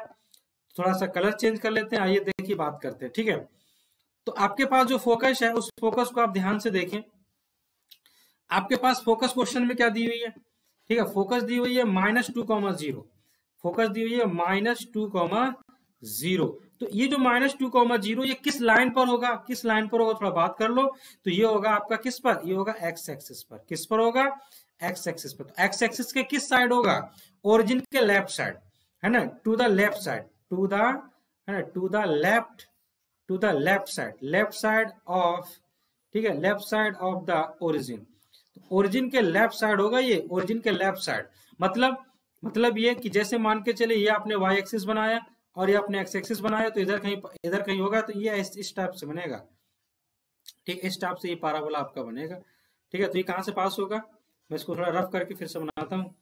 थोड़ा सा कलर चेंज कर लेते हैं, आइए देखिए बात करते हैं, ठीक है। तो आपके पास जो फोकस है उस फोकस को आप ध्यान से देखें, आपके पास फोकस क्वेश्चन में क्या दी हुई है, ठीक है, फोकस दी हुई है -2, 0, फोकस दी हुई है -2, 0। तो ये जो -2, 0 ये किस लाइन पर होगा, किस लाइन पर होगा थोड़ा बात कर लो। तो ये होगा आपका किस पर, ये होगा एक्स एक्सिस पर, किस पर होगा, एक्स एक्सिस पर। तो एक्स एक्सिस के किस साइड होगा, ओरिजिन के लेफ्ट साइड, है ना, to the left side, to the, है ना, to the left side, left side of, ठीक है, left side of the origin. Origin के लेफ्ट साइड होगा ये, ओरिजिन के लेफ्ट साइड, मतलब ये कि जैसे मान के चले ये आपने वाई एक्सिस बनाया और ये आपने एक्स एक्सिस बनाया, तो इधर कहीं होगा, तो ये इस टाइप से बनेगा, ठीक, इस टाइप से ये पैराबोला आपका बनेगा, ठीक है। तो ये कहाँ से पास होगा, मैं इसको थोड़ा रफ करके फिर से बनाता हूँ,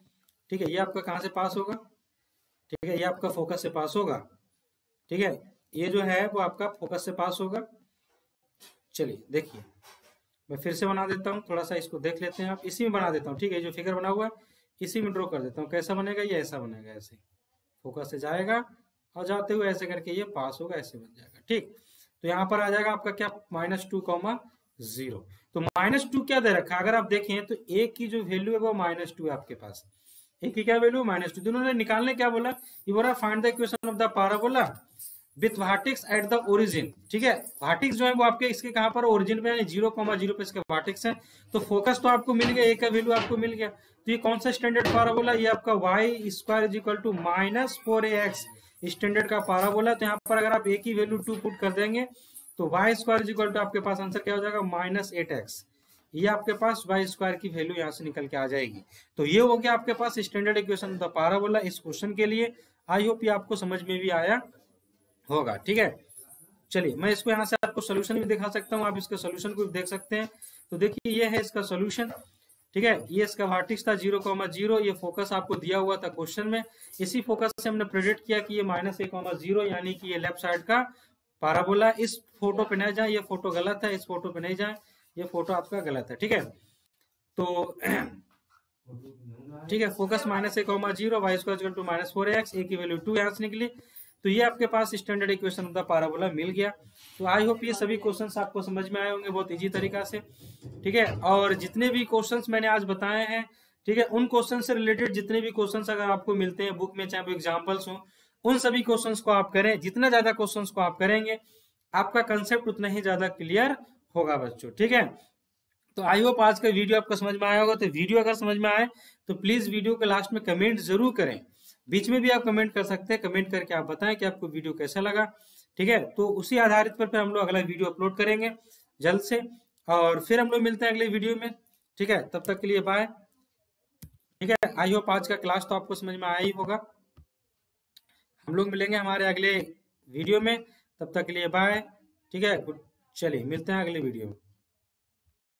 ठीक है। ये आपका कहाँ से पास होगा, ठीक है, ये आपका फोकस से पास होगा, ठीक है, ये जो है वो आपका फोकस से पास होगा। चलिए देखिए मैं फिर से बना देता हूँ, थोड़ा सा इसको देख लेते हैं, आप इसी में बना देता हूँ, ठीक है, जो फिगर बना हुआ है इसी में ड्रॉ कर देता हूँ। कैसा बनेगा, ये ऐसा बनेगा, ऐसे फोकस से जाएगा और जाते हुए ऐसे करके ये पास होगा, ऐसे बन जाएगा, ठीक। तो यहाँ पर आ जाएगा आपका क्या, -2, 0। तो -2 क्या दे रखा है, अगर आप देखें तो ए की जो वैल्यू है वो -2 है आपके पास, ए की क्या वैल्यू, -2। तो उन्होंने निकालने क्या बोला, ये बोला find the equation of the parabola with vertex at the origin, ठीक है। वर्टेक्स जो है वो आपके इसके कहां पर, ओरिजिन पे, यानी 0, 0 पे इसके वर्टेक्स है। तो फोकस तो आपको मिल गया, ए का वैल्यू आपको मिल गया, तो ये कौन सा स्टैंडर्ड पैराबोला, ये आपका y square is equal to -4ax standard का पैराबोला। तो यहाँ पर अगर आप ए की वैल्यू 2 पुट कर देंगे तो y square is equal to आपके पास आंसर क्या हो जाएगा, -8x, ये आपके पास y स्क्वायर की वैल्यू यहाँ से निकल के आ जाएगी। तो ये हो गया आपके पास standard equation of the parabola इस क्वेश्चन के लिए। आई होप ये आपको समझ में भी आया होगा, ठीक है। चलिए मैं इसको यहाँ से आपको सोल्यूशन भी दिखा सकता हूँ, आप इसके सोल्यूशन को भी देख सकते हैं। तो देखिए ये है इसका सोल्यूशन, ठीक है, ये इसका वर्टेक्स था 0, 0, ये फोकस आपको दिया हुआ था क्वेश्चन में, इसी फोकस से हमने प्रेडिक्ट किया कि ये -1, 0, यानी कि ये लेफ्ट साइड का पैराबोला। इस फोटो पे नहीं जाए, ये फोटो गलत है, इस फोटो पे नहीं जाए, ये फोटो आपका गलत है, ठीक है। तो ठीक है, focus -1, 0, y square equal to -4ax, a की वैल्यू 2 यहाँ से निकली। तो ये आपके पास standard equation of the parabola मिल गया। तो आई होप ये सभी क्वेश्चंस आपको समझ में आए होंगे बहुत इजी तरीका से, ठीक है। और जितने भी क्वेश्चंस मैंने आज बताए हैं, ठीक है, उन क्वेश्चन से रिलेटेड जितने भी क्वेश्चंस अगर आपको मिलते हैं बुक में, चाहे वो एग्जाम्पल्स हो, उन सभी क्वेश्चंस को आप करें। जितना ज्यादा क्वेश्चंस को आप करेंगे आपका कंसेप्ट उतना ही ज्यादा क्लियर होगा बच्चों, ठीक है। तो आई होप आज का वीडियो आपको समझ में आया होगा। तो वीडियो अगर समझ में आए तो प्लीज वीडियो के लास्ट में कमेंट जरूर करें। बीच में भी आप कमेंट कर सकते हैं, कमेंट करके आप बताएं कि आपको वीडियो कैसा लगा। ठीक है, तो उसी आधारित पर फिर हम लोग अगला वीडियो अपलोड करेंगे जल्द से, और फिर हम लोग मिलते हैं अगले वीडियो में। ठीक है, तब तक के लिए बाय। ठीक है, आई होप आज का क्लास तो आपको समझ में आया ही होगा। हम लोग मिलेंगे हमारे अगले वीडियो में, तब तक के लिए बाय। ठीक है, चलिए मिलते हैं अगले वीडियो में।